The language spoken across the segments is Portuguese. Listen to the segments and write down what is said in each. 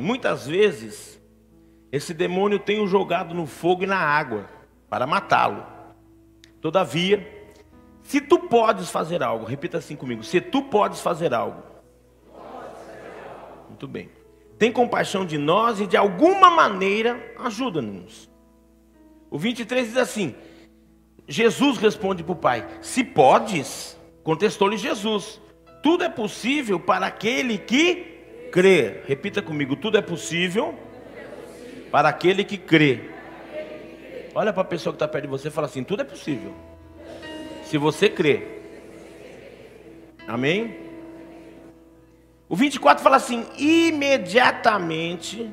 Muitas vezes, esse demônio tem o jogado no fogo e na água para matá-lo. Todavia, se tu podes fazer algo, repita assim comigo: se tu podes fazer algo. Muito bem. Tem compaixão de nós e de alguma maneira ajuda-nos. O 23 diz assim: Jesus responde para o Pai: se podes, contestou-lhe Jesus, tudo é possível para aquele que crê. Repita comigo: tudo é possível para aquele que crê. Olha para a pessoa que está perto de você e fala assim: tudo é possível se você crê. Amém? O 24 fala assim: imediatamente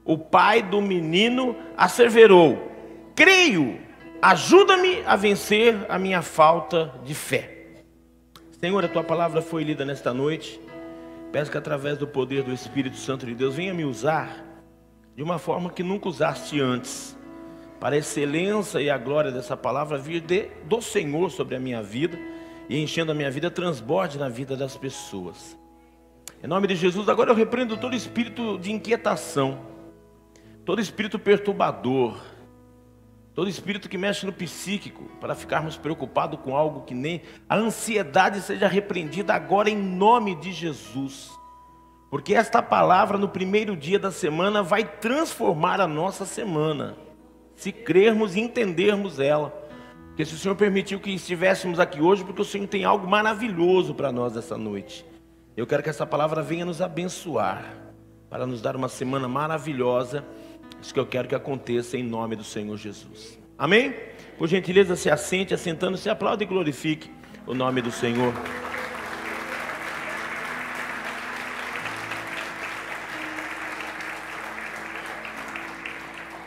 o pai do menino asseverou: creio, ajuda-me a vencer a minha falta de fé. Senhor, a tua palavra foi lida nesta noite. Peço que através do poder do Espírito Santo de Deus venha me usar de uma forma que nunca usaste antes, para a excelência e a glória dessa palavra vir do Senhor sobre a minha vida, e enchendo a minha vida, transborde na vida das pessoas. Em nome de Jesus, agora eu repreendo todo espírito de inquietação, todo espírito perturbador, todo espírito que mexe no psíquico, para ficarmos preocupados com algo que nem... A ansiedade seja repreendida agora em nome de Jesus. Porque esta palavra no primeiro dia da semana vai transformar a nossa semana, se crermos e entendermos ela. Porque se o Senhor permitiu que estivéssemos aqui hoje, porque o Senhor tem algo maravilhoso para nós essa noite. Eu quero que essa palavra venha nos abençoar, para nos dar uma semana maravilhosa. Isso que eu quero que aconteça em nome do Senhor Jesus. Amém? Por gentileza, se assente, assentando-se, aplaude e glorifique o nome do Senhor.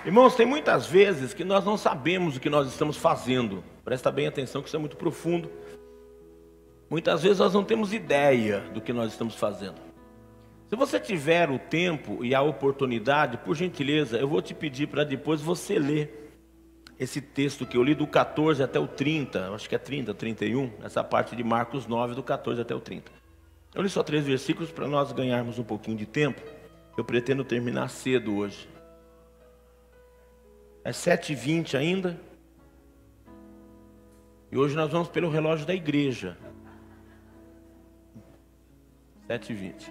Irmãos, tem muitas vezes que nós não sabemos o que nós estamos fazendo. Presta bem atenção que isso é muito profundo. Muitas vezes nós não temos ideia do que nós estamos fazendo. Se você tiver o tempo e a oportunidade, por gentileza, eu vou te pedir para depois você ler esse texto que eu li do 14 até o 30, acho que é 30, 31, essa parte de Marcos 9, do 14 até o 30. Eu li só 3 versículos para nós ganharmos um pouquinho de tempo. Eu pretendo terminar cedo hoje. É 7h20 ainda. E hoje nós vamos pelo relógio da igreja. 7h20.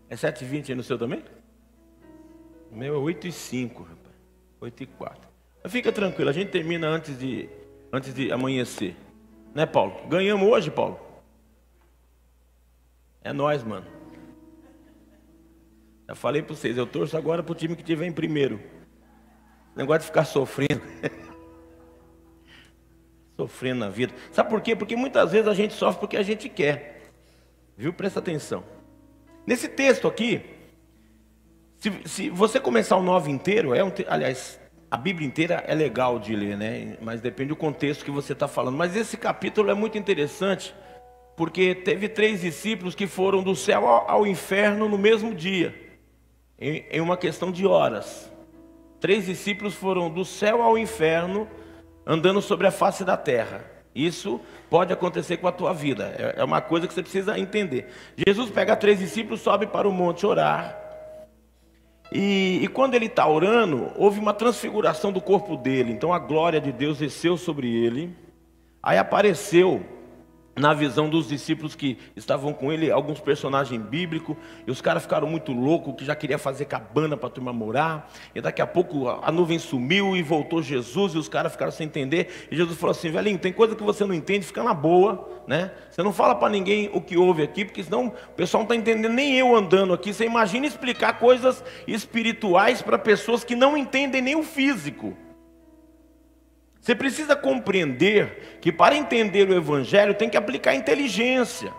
É 7h20 aí no seu também? O meu é 8h05, rapaz. 8h04. Mas fica tranquilo, a gente termina antes de amanhecer. Né, Paulo? Ganhamos hoje, Paulo? É nóis, mano. Já falei para vocês, eu torço agora para o time que tiver em primeiro. Negócio de ficar sofrendo. Sofrendo na vida. Sabe por quê? Porque muitas vezes a gente sofre porque a gente quer. Viu? Presta atenção. Nesse texto aqui, se você começar o 9 inteiro, aliás, a Bíblia inteira é legal de ler, né? Mas depende do contexto que você está falando. Mas esse capítulo é muito interessante, porque teve 3 discípulos que foram do céu ao inferno no mesmo dia, em uma questão de horas. 3 discípulos foram do céu ao inferno, andando sobre a face da terra. Isso pode acontecer com a tua vida, é uma coisa que você precisa entender. Jesus pega 3 discípulos, sobe para o monte orar, e quando ele está orando, houve uma transfiguração do corpo dele. Então a glória de Deus desceu sobre ele. Aí apareceu na visão dos discípulos que estavam com ele alguns personagens bíblicos, e os caras ficaram muito loucos, que já queria fazer cabana para a turma morar, e daqui a pouco a nuvem sumiu e voltou Jesus, e os caras ficaram sem entender, e Jesus falou assim: velhinho, tem coisa que você não entende, fica na boa, né? Você não fala para ninguém o que houve aqui, porque senão o pessoal não está entendendo, nem eu andando aqui. Você imagina explicar coisas espirituais para pessoas que não entendem nem o físico. Você precisa compreender que para entender o Evangelho tem que aplicar inteligência.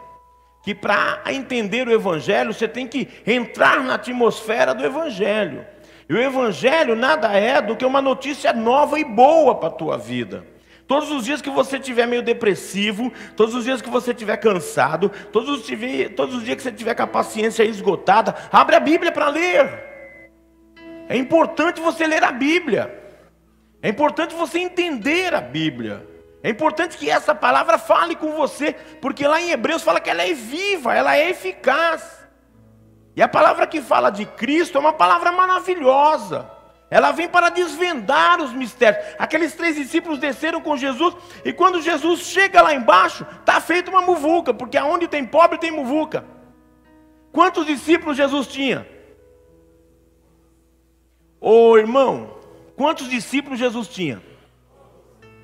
Que para entender o Evangelho você tem que entrar na atmosfera do Evangelho. E o Evangelho nada é do que uma notícia nova e boa para a tua vida. Todos os dias que você estiver meio depressivo, todos os dias que você estiver cansado, todos os dias que você estiver com a paciência esgotada, abre a Bíblia para ler. É importante você ler a Bíblia. É importante você entender a Bíblia. É importante que essa palavra fale com você, porque lá em Hebreus fala que ela é viva, ela é eficaz. E a palavra que fala de Cristo é uma palavra maravilhosa. Ela vem para desvendar os mistérios. Aqueles 3 discípulos desceram com Jesus, e quando Jesus chega lá embaixo, está feita uma muvuca, porque aonde tem pobre tem muvuca. Quantos discípulos Jesus tinha? Ô irmão, quantos discípulos Jesus tinha?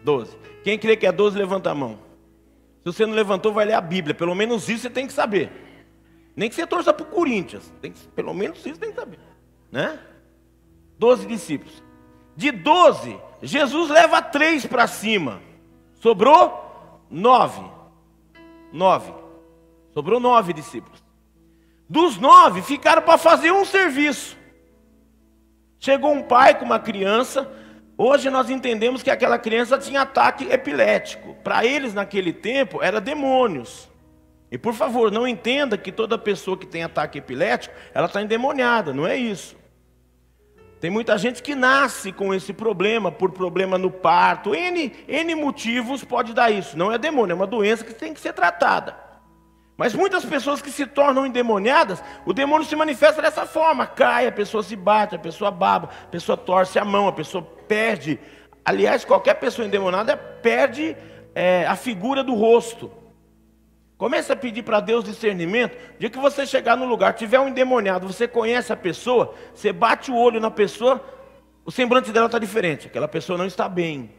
12. Quem crê que é 12, levanta a mão. Se você não levantou, vai ler a Bíblia. Pelo menos isso você tem que saber. Nem que você torça para o Corinthians. Pelo menos isso tem que saber. Né? 12 discípulos. De 12, Jesus leva 3 para cima. Sobrou 9. 9. Sobrou 9 discípulos. Dos 9, ficaram para fazer um serviço. Chegou um pai com uma criança. Hoje nós entendemos que aquela criança tinha ataque epilético. Para eles, naquele tempo, era demônios. E por favor, não entenda que toda pessoa que tem ataque epilético, ela está endemoniada. Não é isso. Tem muita gente que nasce com esse problema, por problema no parto. N motivos pode dar isso. Não é demônio, é uma doença que tem que ser tratada. Mas muitas pessoas que se tornam endemoniadas, o demônio se manifesta dessa forma. Cai, a pessoa se bate, a pessoa baba, a pessoa torce a mão, a pessoa perde. Aliás, qualquer pessoa endemoniada perde a figura do rosto. Comece a pedir para Deus discernimento. O dia que você chegar no lugar, tiver um endemoniado, você conhece a pessoa, você bate o olho na pessoa, o semblante dela está diferente. Aquela pessoa não está bem.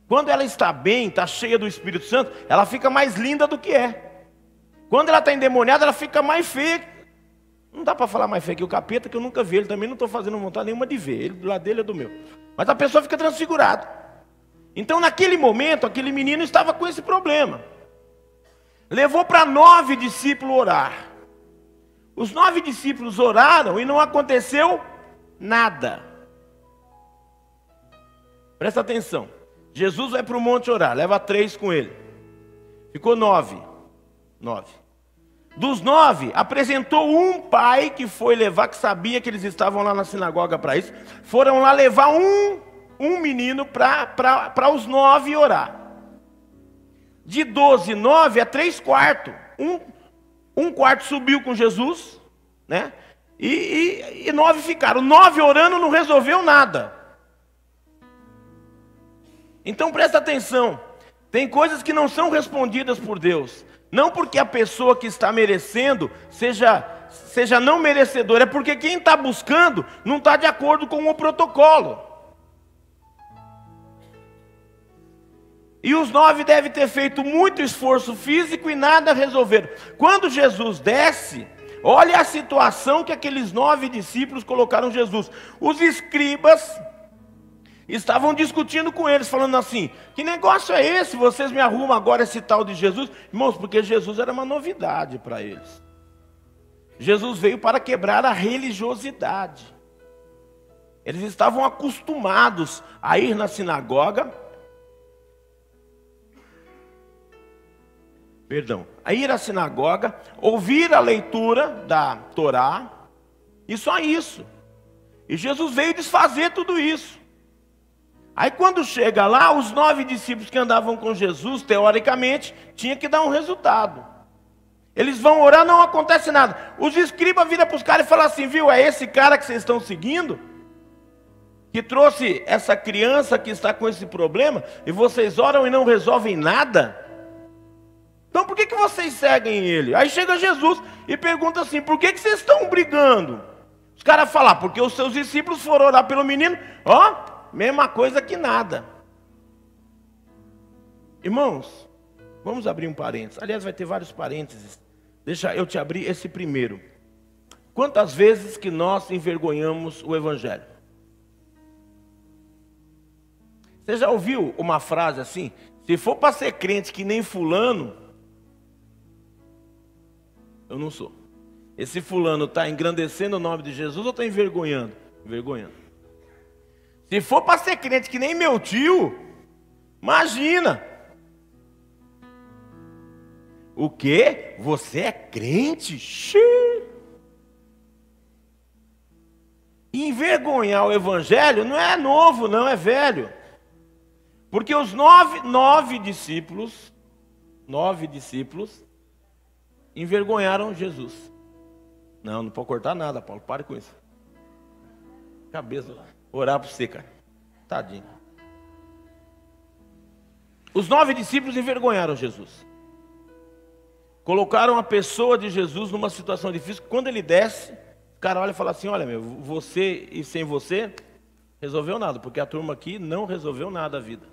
Quando ela está bem, está cheia do Espírito Santo, ela fica mais linda do que é. Quando ela está endemoniada, ela fica mais feia. Não dá para falar mais feia que o capeta, que eu nunca vi ele. Também não estou fazendo vontade nenhuma de ver. Ele do lado dele é do meu. Mas a pessoa fica transfigurada. Então, naquele momento, aquele menino estava com esse problema. Levou para 9 discípulos orar. Os 9 discípulos oraram e não aconteceu nada. Presta atenção. Jesus vai para o monte orar, leva 3 com ele. Ficou 9. 9. Dos 9, apresentou um pai que foi levar, que sabia que eles estavam lá na sinagoga para isso. Foram lá levar um menino para os 9 orar. De 12, 9 a 3/4. Um quarto subiu com Jesus, né? E 9 ficaram. 9 orando não resolveu nada. Então presta atenção. Tem coisas que não são respondidas por Deus. Não porque a pessoa que está merecendo seja não merecedora. É porque quem está buscando não está de acordo com o protocolo. E os 9 devem ter feito muito esforço físico e nada resolveram. Quando Jesus desce, olha a situação que aqueles 9 discípulos colocaram Jesus. Os escribas estavam discutindo com eles, falando assim: que negócio é esse? Vocês me arrumam agora esse tal de Jesus? Irmãos, porque Jesus era uma novidade para eles. Jesus veio para quebrar a religiosidade. Eles estavam acostumados a ir na sinagoga, a ir à sinagoga, ouvir a leitura da Torá, e só isso. E Jesus veio desfazer tudo isso. Aí quando chega lá, os 9 discípulos que andavam com Jesus, teoricamente, tinha que dar um resultado. Eles vão orar, não acontece nada. Os escribas viram para os caras e falam assim: viu, é esse cara que vocês estão seguindo, que trouxe essa criança que está com esse problema, e vocês oram e não resolvem nada? Então por que vocês seguem ele? Aí chega Jesus e pergunta assim: por que vocês estão brigando? Os caras falam: porque os seus discípulos foram orar pelo menino. Ó, mesma coisa que nada. Irmãos, vamos abrir um parênteses. Aliás, vai ter vários parênteses. Deixa eu te abrir esse primeiro. Quantas vezes que nós envergonhamos o Evangelho? Você já ouviu uma frase assim: se for para ser crente que nem fulano, eu não sou. Esse fulano está engrandecendo o nome de Jesus ou está envergonhando? Envergonhando. Se for para ser crente que nem meu tio, imagina. O quê? Você é crente? Xiii. Envergonhar o Evangelho não é novo, não, é velho. Porque os 9 discípulos envergonharam Jesus. Não pode cortar nada, Paulo. Pare com isso. Cabeça. Orar para você, cara. Tadinho. Os 9 discípulos envergonharam Jesus. Colocaram a pessoa de Jesus numa situação difícil. Quando ele desce, o cara olha e fala assim: olha, você e sem você, resolveu nada. Porque a turma aqui não resolveu nada a vida.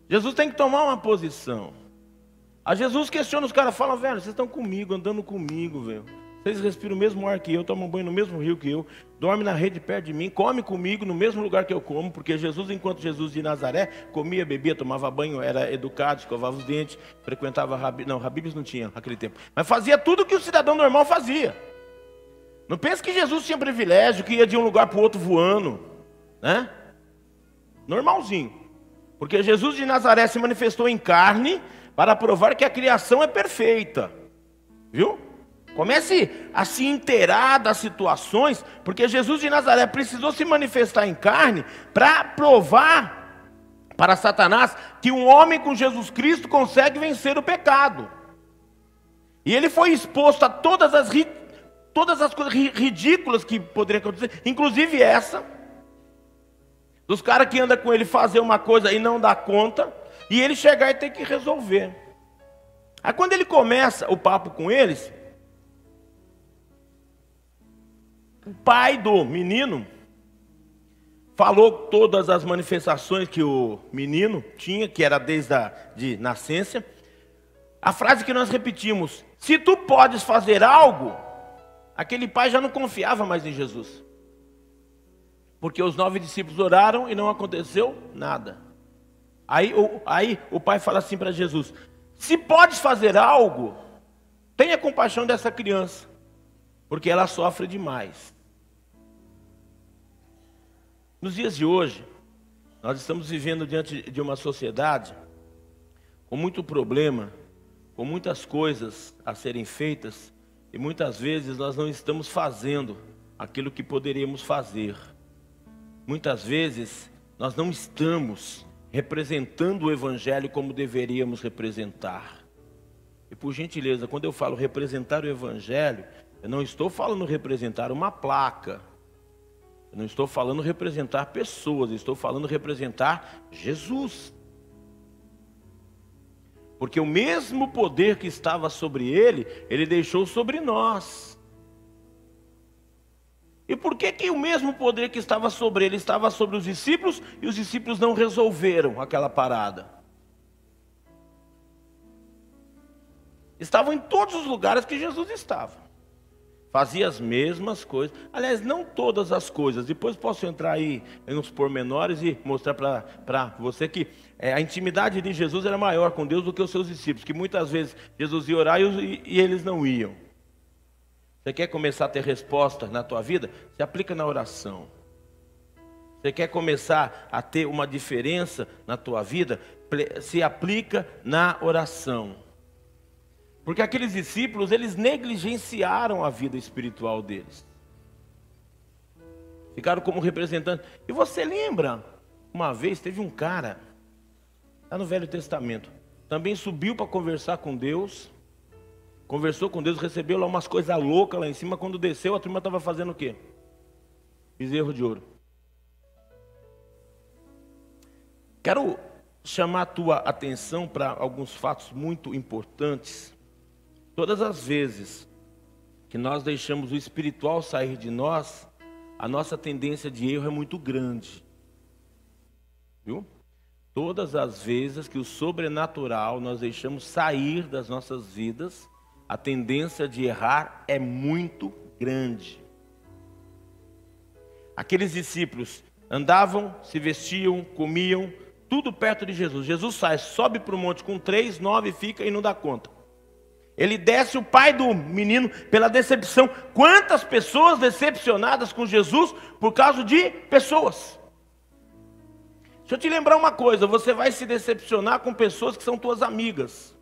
Jesus tem que tomar uma posição. A Jesus questiona os caras, fala: velho, vocês estão comigo, andando comigo, velho. Vocês respiram o mesmo ar que eu, tomam banho no mesmo rio que eu, dormem na rede perto de mim, come comigo no mesmo lugar que eu como, porque Jesus, enquanto Jesus de Nazaré, comia, bebia, tomava banho, era educado, escovava os dentes, frequentava Habib's não tinha naquele tempo, mas fazia tudo que o cidadão normal fazia. Não pense que Jesus tinha privilégio, que ia de um lugar para o outro voando, né? Normalzinho. Porque Jesus de Nazaré se manifestou em carne para provar que a criação é perfeita. Viu? Comece a se inteirar das situações, porque Jesus de Nazaré precisou se manifestar em carne para provar para Satanás que um homem com Jesus Cristo consegue vencer o pecado. E ele foi exposto a todas as coisas ridículas que poderiam acontecer, inclusive essa, dos caras que andam com ele fazer uma coisa e não dá conta, e ele chegar e ter que resolver. Aí quando ele começa o papo com eles, o pai do menino falou todas as manifestações que o menino tinha, que era desde de nascença. A frase que nós repetimos: se tu podes fazer algo, aquele pai já não confiava mais em Jesus. Porque os 9 discípulos oraram e não aconteceu nada. Aí o pai fala assim para Jesus: se podes fazer algo, tenha compaixão dessa criança, porque ela sofre demais. Nos dias de hoje, nós estamos vivendo diante de uma sociedade com muito problema, com muitas coisas a serem feitas, e muitas vezes nós não estamos fazendo aquilo que poderíamos fazer. Muitas vezes nós não estamos representando o Evangelho como deveríamos representar. E por gentileza, quando eu falo representar o Evangelho, eu não estou falando representar uma placa. Eu não estou falando representar pessoas, eu estou falando representar Jesus. Porque o mesmo poder que estava sobre ele, ele deixou sobre nós. E por que o mesmo poder que estava sobre ele estava sobre os discípulos e os discípulos não resolveram aquela parada? Estavam em todos os lugares que Jesus estava. Fazia as mesmas coisas. Aliás, não todas as coisas. Depois posso entrar aí nos pormenores e mostrar para você que a intimidade de Jesus era maior com Deus do que os seus discípulos. Que muitas vezes Jesus ia orar e eles não iam. Você quer começar a ter resposta na tua vida? Se aplica na oração. Você quer começar a ter uma diferença na tua vida? Se aplica na oração. Porque aqueles discípulos, eles negligenciaram a vida espiritual deles. Ficaram como representantes. E você lembra, uma vez teve um cara, lá no Velho Testamento, também subiu para conversar com Deus, conversou com Deus, recebeu lá umas coisas loucas lá em cima, quando desceu a turma estava fazendo o quê? Bezerro de ouro. Quero chamar a tua atenção para alguns fatos muito importantes. Todas as vezes que nós deixamos o espiritual sair de nós, a nossa tendência de erro é muito grande. Viu? Todas as vezes que o sobrenatural nós deixamos sair das nossas vidas, a tendência de errar é muito grande. Aqueles discípulos andavam, se vestiam, comiam, tudo perto de Jesus. Jesus sai, sobe para o monte com 3, 9, fica e não dá conta. Ele desce, o pai do menino, pela decepção. Quantas pessoas decepcionadas com Jesus por causa de pessoas? Deixa eu te lembrar uma coisa, você vai se decepcionar com pessoas que são tuas amigas.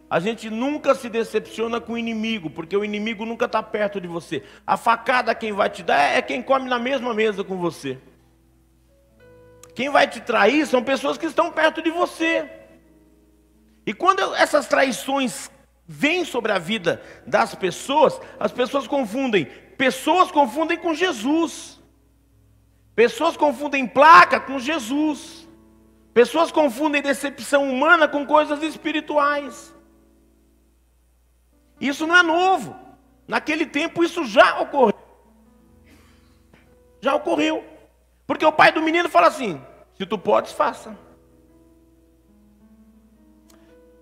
A gente nunca se decepciona com o inimigo, porque o inimigo nunca está perto de você. A facada quem vai te dar é quem come na mesma mesa com você. Quem vai te trair são pessoas que estão perto de você. E quando essas traições vem sobre a vida das pessoas, as pessoas confundem. Pessoas confundem com Jesus. Pessoas confundem placa com Jesus. Pessoas confundem decepção humana com coisas espirituais. Isso não é novo. Naquele tempo isso já ocorreu. Já ocorreu. Porque o pai do menino fala assim: se tu podes, faça.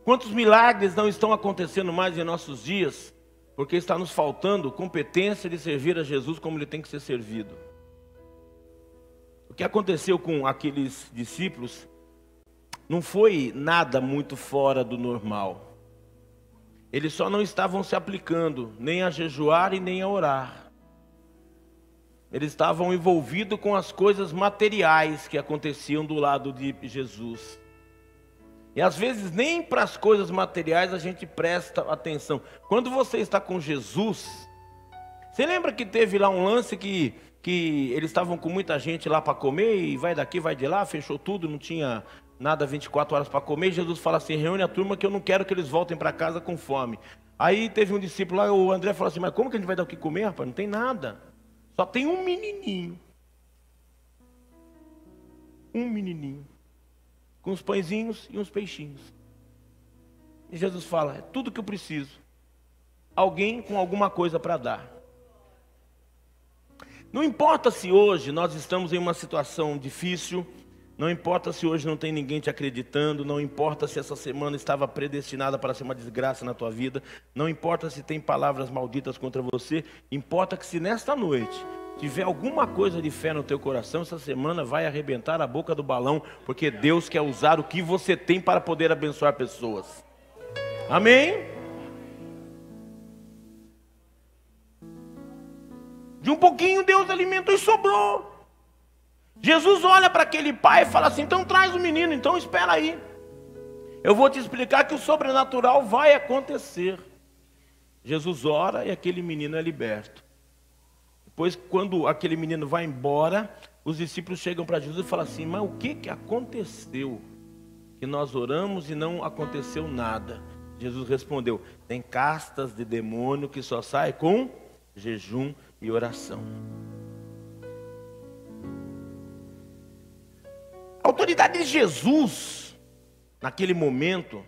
Quantos milagres não estão acontecendo mais em nossos dias, porque está nos faltando competência de servir a Jesus como ele tem que ser servido. O que aconteceu com aqueles discípulos não foi nada muito fora do normal. Eles só não estavam se aplicando nem a jejuar e nem a orar. Eles estavam envolvidos com as coisas materiais que aconteciam do lado de Jesus. E às vezes nem para as coisas materiais a gente presta atenção. Quando você está com Jesus, você lembra que teve lá um lance que eles estavam com muita gente lá para comer, e vai daqui, vai de lá, fechou tudo, não tinha nada 24 horas para comer, e Jesus fala assim: reúne a turma que eu não quero que eles voltem para casa com fome. Aí teve um discípulo lá, o André, falou assim: mas como que a gente vai dar o que comer, rapaz? Não tem nada, só tem um menininho, com uns pãezinhos e uns peixinhos. E Jesus fala: é tudo que eu preciso, alguém com alguma coisa para dar. Não importa se hoje nós estamos em uma situação difícil, não importa se hoje não tem ninguém te acreditando, não importa se essa semana estava predestinada para ser uma desgraça na tua vida, não importa se tem palavras malditas contra você, importa que se nesta noite tiver alguma coisa de fé no teu coração, essa semana vai arrebentar a boca do balão, porque Deus quer usar o que você tem para poder abençoar pessoas. Amém? De um pouquinho Deus alimentou e sobrou. Jesus olha para aquele pai e fala assim: então traz o menino, então espera aí. Eu vou te explicar que o sobrenatural vai acontecer. Jesus ora e aquele menino é liberto. Depois, quando aquele menino vai embora, os discípulos chegam para Jesus e falam assim: mas o que aconteceu? Que nós oramos e não aconteceu nada. Jesus respondeu: tem castas de demônio que só sai com jejum e oração. A autoridade de Jesus, naquele momento,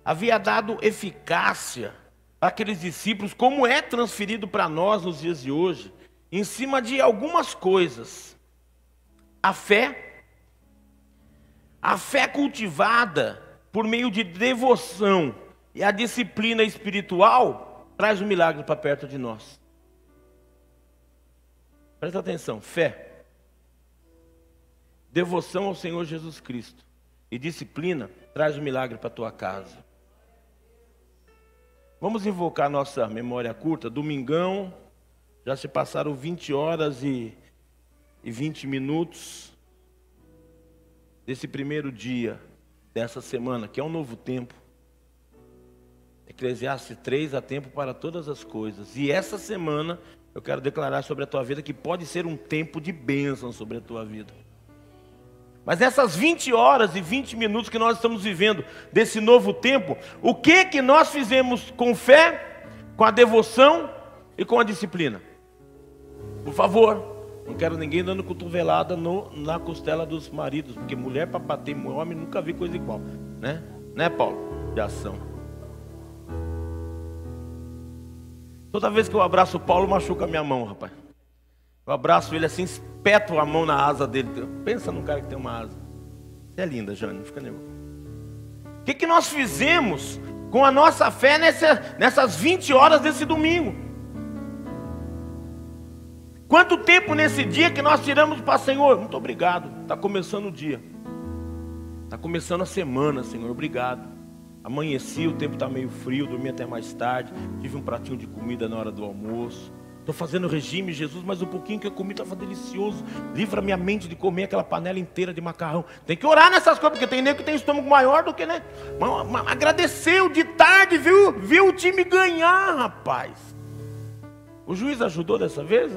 havia dado eficácia para aqueles discípulos, como é transferido para nós nos dias de hoje, em cima de algumas coisas. A fé cultivada por meio de devoção e a disciplina espiritual traz um milagre para perto de nós. Presta atenção: fé, devoção ao Senhor Jesus Cristo e disciplina traz um milagre para a tua casa. Vamos invocar nossa memória curta. Domingão, já se passaram 20 horas e 20 minutos desse primeiro dia dessa semana, que é um novo tempo. Eclesiastes 3, há tempo para todas as coisas. E essa semana eu quero declarar sobre a tua vida que pode ser um tempo de bênção sobre a tua vida. Mas nessas 20 horas e 20 minutos que nós estamos vivendo desse novo tempo, o que nós fizemos com fé, com a devoção e com a disciplina? Por favor, não quero ninguém dando cotovelada na costela dos maridos, porque mulher para bater homem nunca vi coisa igual, né? Né, Paulo? De ação. Toda vez que eu abraço o Paulo, machuca a minha mão, rapaz. Eu abraço ele assim, espeto a mão na asa dele. Pensa num cara que tem uma asa. Você é linda, Jane, não fica nervoso. O que nós fizemos com a nossa fé nessas 20 horas desse domingo? Quanto tempo nesse dia que nós tiramos para o Senhor? Muito obrigado, está começando o dia. Está começando a semana, Senhor, obrigado. Amanheci, o tempo está meio frio, dormi até mais tarde. Tive um pratinho de comida na hora do almoço. Estou fazendo regime, Jesus, mas um pouquinho que eu comi estava delicioso. Livra minha mente de comer aquela panela inteira de macarrão. Tem que orar nessas coisas, porque tem nego que tem estômago maior do que, né? Agradeceu de tarde, viu o time ganhar, rapaz. O juiz ajudou dessa vez?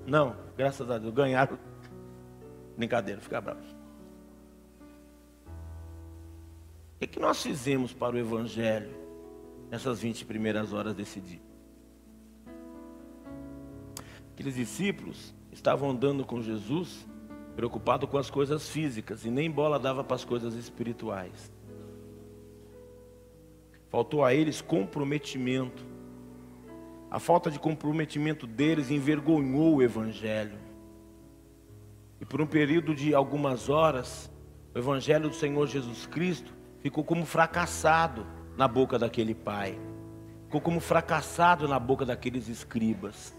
Não, graças a Deus, ganharam. Brincadeira, fica bravo. O que nós fizemos para o Evangelho? nessas 20 primeiras horas desse dia. Aqueles discípulos estavam andando com Jesus, preocupados com as coisas físicas, e nem bola dava para as coisas espirituais. Faltou a eles comprometimento. A falta de comprometimento deles envergonhou o Evangelho. E por um período de algumas horas, o Evangelho do Senhor Jesus Cristo ficou como fracassado na boca daquele pai. Ficou como fracassado na boca daqueles escribas.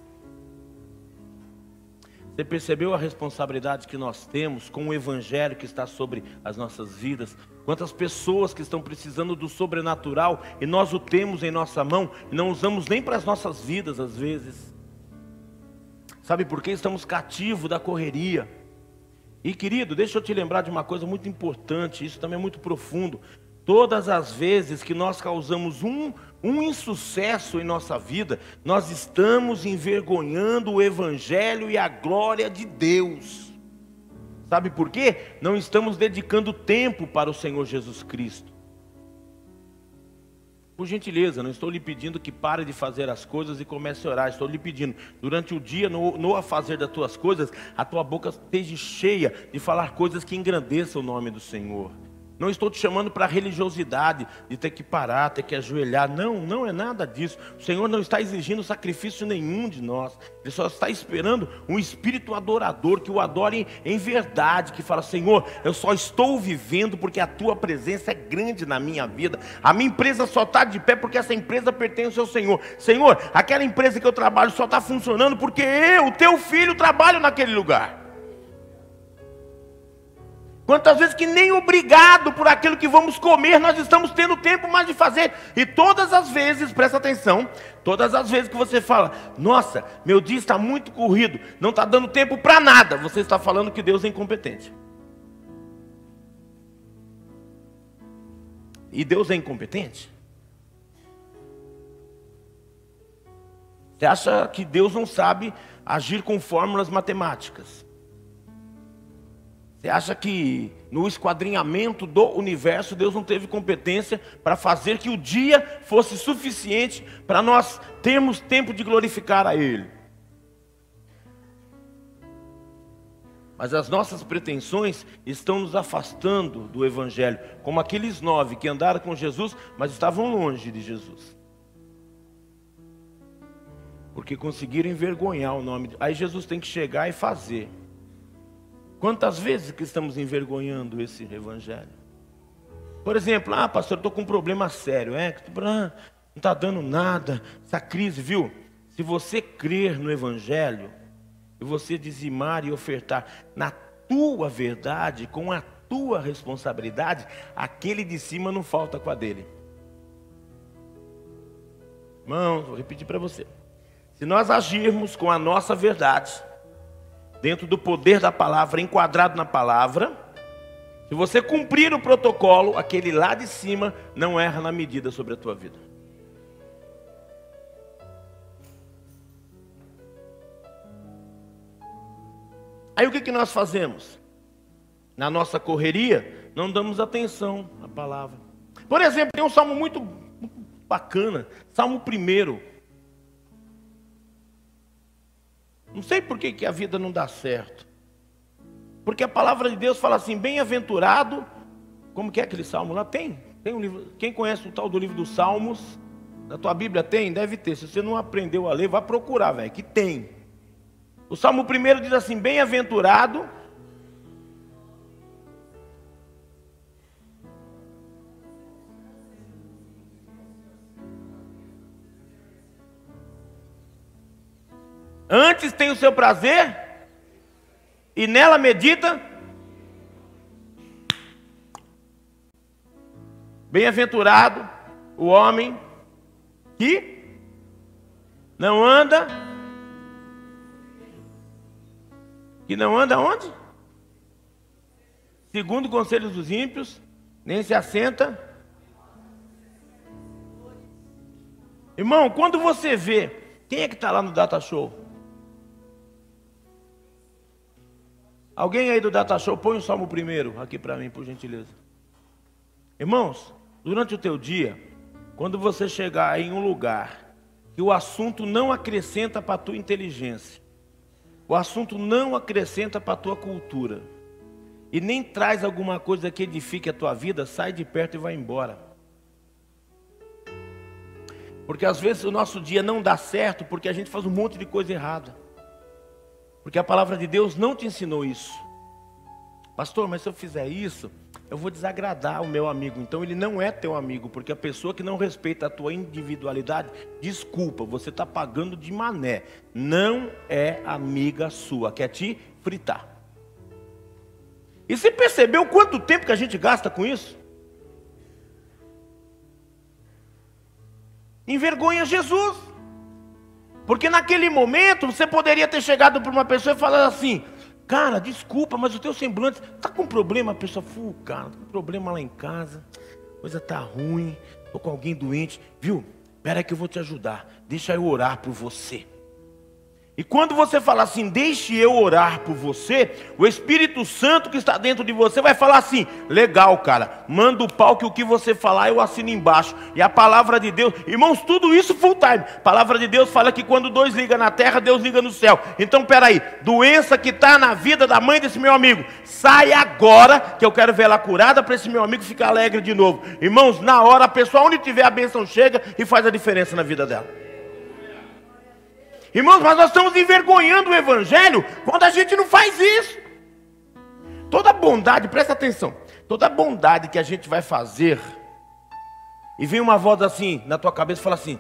Você percebeu a responsabilidade que nós temos com o Evangelho que está sobre as nossas vidas? Quantas pessoas que estão precisando do sobrenatural e nós o temos em nossa mão e não usamos nem para as nossas vidas às vezes. Sabe por quê? Estamos cativos da correria. E querido, deixa eu te lembrar de uma coisa muito importante, isso também é muito profundo. Todas as vezes que nós causamos um insucesso em nossa vida, nós estamos envergonhando o Evangelho e a glória de Deus. Sabe por quê? Não estamos dedicando tempo para o Senhor Jesus Cristo. Por gentileza, não estou lhe pedindo que pare de fazer as coisas e comece a orar. Estou lhe pedindo, durante o dia, no fazer das tuas coisas, a tua boca esteja cheia de falar coisas que engrandeçam o nome do Senhor. Não estou te chamando para religiosidade, de ter que parar, ter que ajoelhar. Não, não é nada disso. O Senhor não está exigindo sacrifício nenhum de nós. Ele só está esperando um espírito adorador, que o adore em verdade, que fala: Senhor, eu só estou vivendo porque a tua presença é grande na minha vida. A minha empresa só está de pé porque essa empresa pertence ao Senhor. Senhor, aquela empresa que eu trabalho só está funcionando porque eu, teu filho, trabalho naquele lugar. Quantas vezes que nem obrigado por aquilo que vamos comer nós estamos tendo tempo mais de fazer. E todas as vezes, presta atenção, todas as vezes que você fala: nossa, meu dia está muito corrido, não está dando tempo para nada, você está falando que Deus é incompetente. E Deus é incompetente? Você acha que Deus não sabe agir com fórmulas matemáticas? Você acha que no esquadrinhamento do universo Deus não teve competência para fazer que o dia fosse suficiente para nós termos tempo de glorificar a Ele? Mas as nossas pretensões estão nos afastando do Evangelho, como aqueles 9 que andaram com Jesus, mas estavam longe de Jesus, porque conseguiram envergonhar o nome. Aí Jesus tem que chegar e fazer. Quantas vezes que estamos envergonhando esse Evangelho? Por exemplo: pastor, eu estou com um problema sério, não está dando nada, essa crise, viu? Se você crer no Evangelho, e você dizimar e ofertar na tua verdade, com a tua responsabilidade, aquele de cima não falta com a dele. Irmãos, vou repetir para você. Se nós agirmos com a nossa verdade, dentro do poder da palavra, enquadrado na palavra, se você cumprir o protocolo, aquele lá de cima não erra na medida sobre a tua vida. Aí o que nós fazemos? Na nossa correria, não damos atenção à palavra. Por exemplo, tem um salmo muito bacana, Salmo 1. Não sei por que a vida não dá certo. Porque a palavra de Deus fala assim: bem-aventurado. Como que é aquele salmo lá? Tem um livro. Quem conhece o tal do livro dos Salmos? Na tua Bíblia tem? Deve ter. Se você não aprendeu a ler, vai procurar, velho, que tem. O Salmo 1 diz assim: bem-aventurado antes tem o seu prazer, e nela medita. Bem-aventurado o homem que não anda. Que não anda onde? Segundo conselhos dos ímpios, nem se assenta. Irmão, quando você vê, quem é que está lá no Data Show? Alguém aí do Data Show, põe o Salmo 1 aqui para mim, por gentileza. Irmãos, durante o teu dia, Quando você chegar em um lugar que o assunto não acrescenta para a tua inteligência, o assunto não acrescenta para a tua cultura, e nem traz alguma coisa que edifique a tua vida, sai de perto e vai embora. Porque às vezes o nosso dia não dá certo porque a gente faz um monte de coisa errada. Porque a palavra de Deus não te ensinou isso. Pastor, mas se eu fizer isso, eu vou desagradar o meu amigo. Então ele não é teu amigo, porque a pessoa que não respeita a tua individualidade, desculpa, você está pagando de mané. Não é amiga sua, quer te fritar. E você percebeu quanto tempo que a gente gasta com isso? Envergonha Jesus. Porque naquele momento você poderia ter chegado para uma pessoa e falado assim: cara, desculpa, mas o teu semblante está com problema. A pessoa, cara, tá com problema lá em casa, coisa tá ruim, estou com alguém doente, viu? Espera aí que eu vou te ajudar, deixa eu orar por você. E quando você falar assim, deixe eu orar por você, o Espírito Santo que está dentro de você vai falar assim: legal, cara, manda o pau que o que você falar eu assino embaixo. E a palavra de Deus, irmãos, tudo isso full time. A palavra de Deus fala que quando dois ligam na terra, Deus liga no céu. Então peraí, doença que está na vida da mãe desse meu amigo, sai agora que eu quero ver ela curada para esse meu amigo ficar alegre de novo. Irmãos, na hora a pessoa onde tiver a bênção chega e faz a diferença na vida dela. Irmãos, mas nós estamos envergonhando o Evangelho quando a gente não faz isso. Toda bondade, presta atenção, toda bondade que a gente vai fazer, e vem uma voz assim na tua cabeça e fala assim: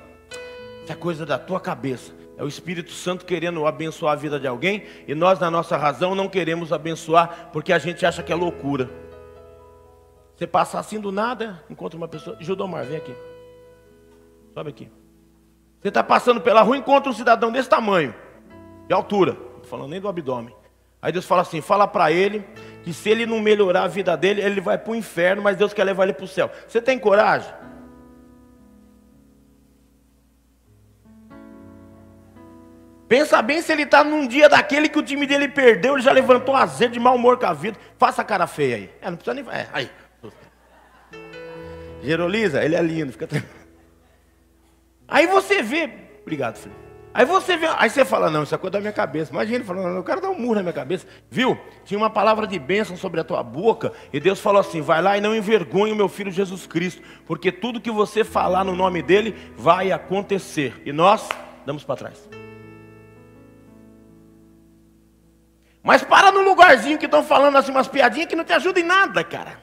isso é coisa da tua cabeça. É o Espírito Santo querendo abençoar a vida de alguém, e nós na nossa razão não queremos abençoar, porque a gente acha que é loucura. Você passa assim do nada, encontra uma pessoa. Gildomar, vem aqui, sobe aqui. Você está passando pela rua, encontra um cidadão desse tamanho, de altura, não estou falando nem do abdômen. Aí Deus fala assim: fala para ele que se ele não melhorar a vida dele, ele vai para o inferno, mas Deus quer levar ele para o céu. Você tem coragem? Pensa bem se ele está num dia daquele que o time dele perdeu, ele já levantou azedo de mau humor com a vida. Faça a cara feia aí. Não precisa nem... aí. Gerolisa, ele é lindo, fica tranquilo. Aí você vê, obrigado filho. Aí você vê, aí você fala: não, isso é coisa da minha cabeça. Imagina ele falando: eu quero dar um murro na minha cabeça. Viu? Tinha uma palavra de bênção sobre a tua boca, e Deus falou assim: vai lá e não envergonhe o meu filho Jesus Cristo, porque tudo que você falar no nome dele vai acontecer. E nós damos para trás. Mas para no lugarzinho que estão falando assim umas piadinhas que não te ajudam em nada, cara.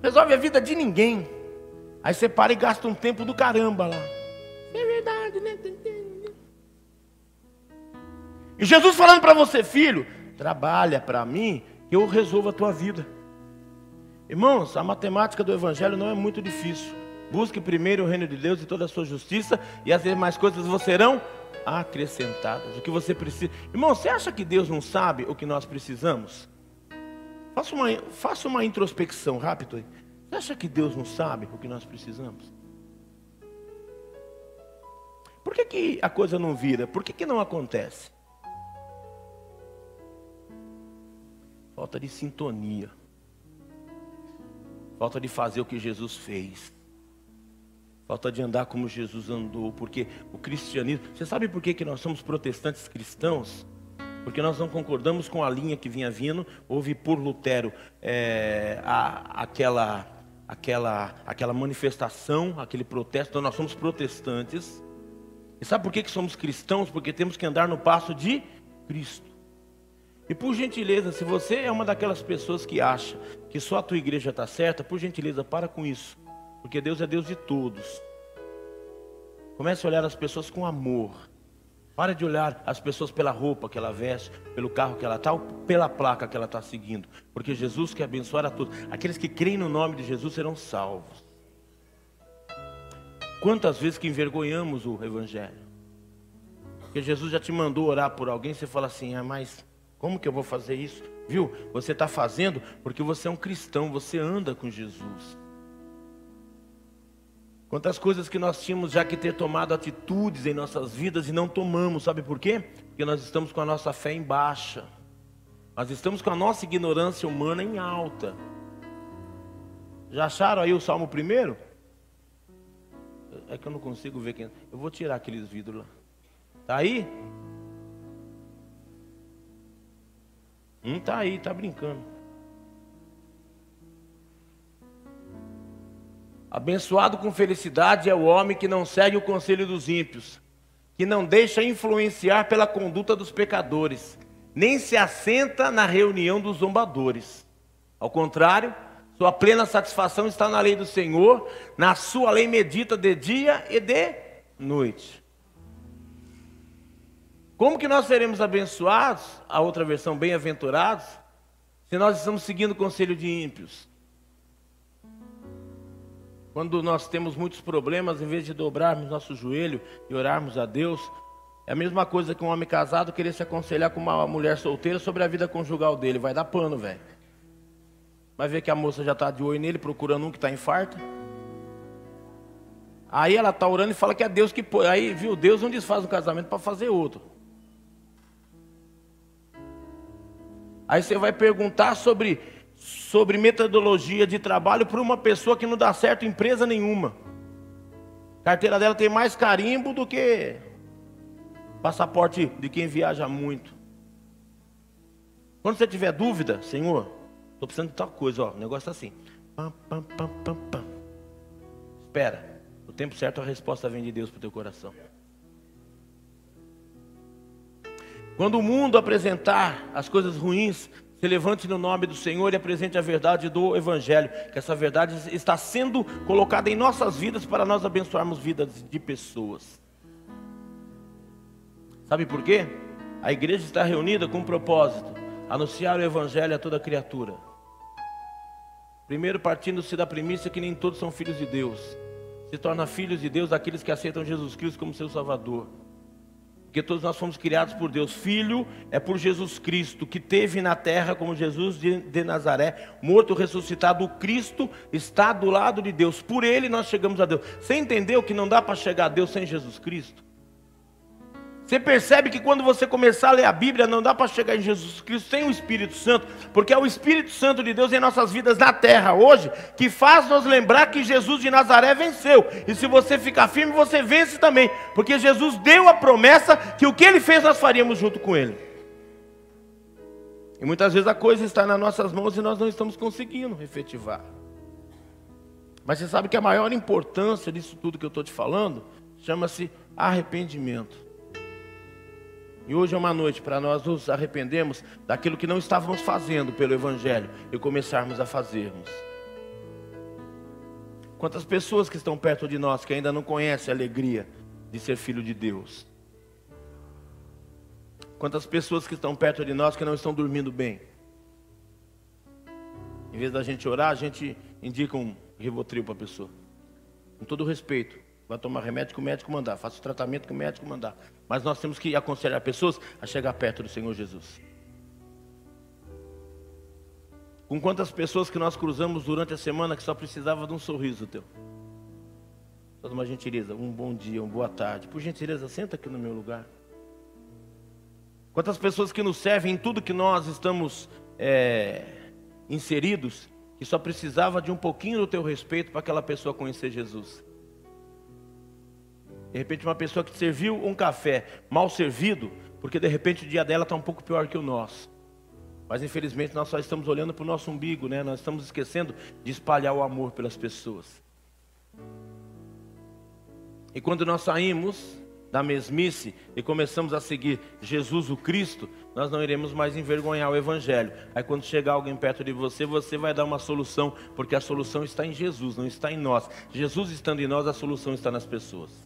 Resolve a vida de ninguém. Aí você para e gasta um tempo do caramba lá. É verdade, né? E Jesus falando para você: filho, trabalha para mim que eu resolvo a tua vida. Irmãos, a matemática do Evangelho não é muito difícil. Busque primeiro o reino de Deus e toda a sua justiça, e as demais coisas vos serão acrescentadas. O que você precisa. Irmão, você acha que Deus não sabe o que nós precisamos? Faça uma introspecção rápido aí. Você acha que Deus não sabe o que nós precisamos? Por que a coisa não vira? Por que não acontece? Falta de sintonia. Falta de fazer o que Jesus fez. Falta de andar como Jesus andou. Porque o cristianismo... Você sabe por que nós somos protestantes cristãos? Porque nós não concordamos com a linha que vinha vindo. Houve por Lutero aquela manifestação, aquele protesto. Então nós somos protestantes. E sabe por que somos cristãos? Porque temos que andar no passo de Cristo. E por gentileza, se você é uma daquelas pessoas que acha que só a tua igreja está certa, por gentileza, para com isso. Porque Deus é Deus de todos. Comece a olhar as pessoas com amor. Para de olhar as pessoas pela roupa que ela veste, pelo carro que ela está, ou pela placa que ela está seguindo. Porque Jesus quer abençoar a todos. Aqueles que creem no nome de Jesus serão salvos. Quantas vezes que envergonhamos o Evangelho? Porque Jesus já te mandou orar por alguém, você fala assim: mas como que eu vou fazer isso? Viu? Você está fazendo porque você é um cristão, você anda com Jesus. Quantas coisas que nós tínhamos já que ter tomado atitudes em nossas vidas e não tomamos, sabe por quê? Porque nós estamos com a nossa fé em baixa. Nós estamos com a nossa ignorância humana em alta. Já acharam aí o Salmo 1? É que eu não consigo ver quem... Eu vou tirar aqueles vidros lá. Tá aí? Tá aí, tá brincando. Abençoado com felicidade é o homem que não segue o conselho dos ímpios, que não deixa influenciar pela conduta dos pecadores, nem se assenta na reunião dos zombadores. Ao contrário, sua plena satisfação está na lei do Senhor, na sua lei medita de dia e de noite. Como que nós seremos abençoados, a outra versão, bem-aventurados, se nós estamos seguindo o conselho de ímpios? Quando nós temos muitos problemas, em vez de dobrarmos nosso joelho e orarmos a Deus, é a mesma coisa que um homem casado querer se aconselhar com uma mulher solteira sobre a vida conjugal dele. Vai dar pano, velho. Vai ver que a moça já está de olho nele, procurando um que está infarto. Aí ela está orando e fala que é Deus que põe. Aí, viu, Deus não desfaz um casamento para fazer outro. Aí você vai perguntar sobre metodologia de trabalho para uma pessoa que não dá certo em empresa nenhuma. A carteira dela tem mais carimbo do que passaporte de quem viaja muito. Quando você tiver dúvida, Senhor, estou precisando de tal coisa, ó, o negócio assim. Pam, pam, pam, pam, pam. Espera, no tempo certo a resposta vem de Deus para o teu coração. Quando o mundo apresentar as coisas ruins, se levante no nome do Senhor e apresente a verdade do Evangelho, que essa verdade está sendo colocada em nossas vidas para nós abençoarmos vidas de pessoas. Sabe por quê? A igreja está reunida com um propósito: anunciar o Evangelho a toda criatura. Primeiro, partindo-se da premissa que nem todos são filhos de Deus. Se torna filhos de Deus aqueles que aceitam Jesus Cristo como seu Salvador. Porque todos nós fomos criados por Deus. Filho é por Jesus Cristo, que teve na terra como Jesus de Nazaré, morto e ressuscitado. O Cristo está do lado de Deus. Por ele nós chegamos a Deus. Você entendeu que não dá para chegar a Deus sem Jesus Cristo? Você percebe que quando você começar a ler a Bíblia, não dá para chegar em Jesus Cristo sem o Espírito Santo, porque é o Espírito Santo de Deus em nossas vidas na terra hoje, que faz nos lembrar que Jesus de Nazaré venceu, e se você ficar firme, você vence também, porque Jesus deu a promessa que o que Ele fez nós faríamos junto com Ele. E muitas vezes a coisa está nas nossas mãos e nós não estamos conseguindo efetivar. Mas você sabe que a maior importância disso tudo que eu estou te falando, chama-se arrependimento. E hoje é uma noite para nós nos arrependermos daquilo que não estávamos fazendo pelo Evangelho e começarmos a fazermos. Quantas pessoas que estão perto de nós que ainda não conhecem a alegria de ser filho de Deus? Quantas pessoas que estão perto de nós que não estão dormindo bem? Em vez da gente orar, a gente indica um Rivotril para a pessoa. Com todo respeito. Vai tomar remédio que o médico mandar, faça o tratamento que o médico mandar. Mas nós temos que aconselhar pessoas a chegar perto do Senhor Jesus. Com quantas pessoas que nós cruzamos durante a semana que só precisava de um sorriso teu? Só de uma gentileza, um bom dia, uma boa tarde. Por gentileza, senta aqui no meu lugar. Quantas pessoas que nos servem em tudo que nós estamos inseridos, que só precisava de um pouquinho do teu respeito para aquela pessoa conhecer Jesus. De repente uma pessoa que te serviu um café mal servido, porque de repente o dia dela está um pouco pior que o nosso. Mas infelizmente nós só estamos olhando para o nosso umbigo, né? Nós estamos esquecendo de espalhar o amor pelas pessoas. E quando nós saímos da mesmice e começamos a seguir Jesus o Cristo, nós não iremos mais envergonhar o Evangelho. Aí quando chegar alguém perto de você, você vai dar uma solução, porque a solução está em Jesus, não está em nós. Jesus estando em nós, a solução está nas pessoas.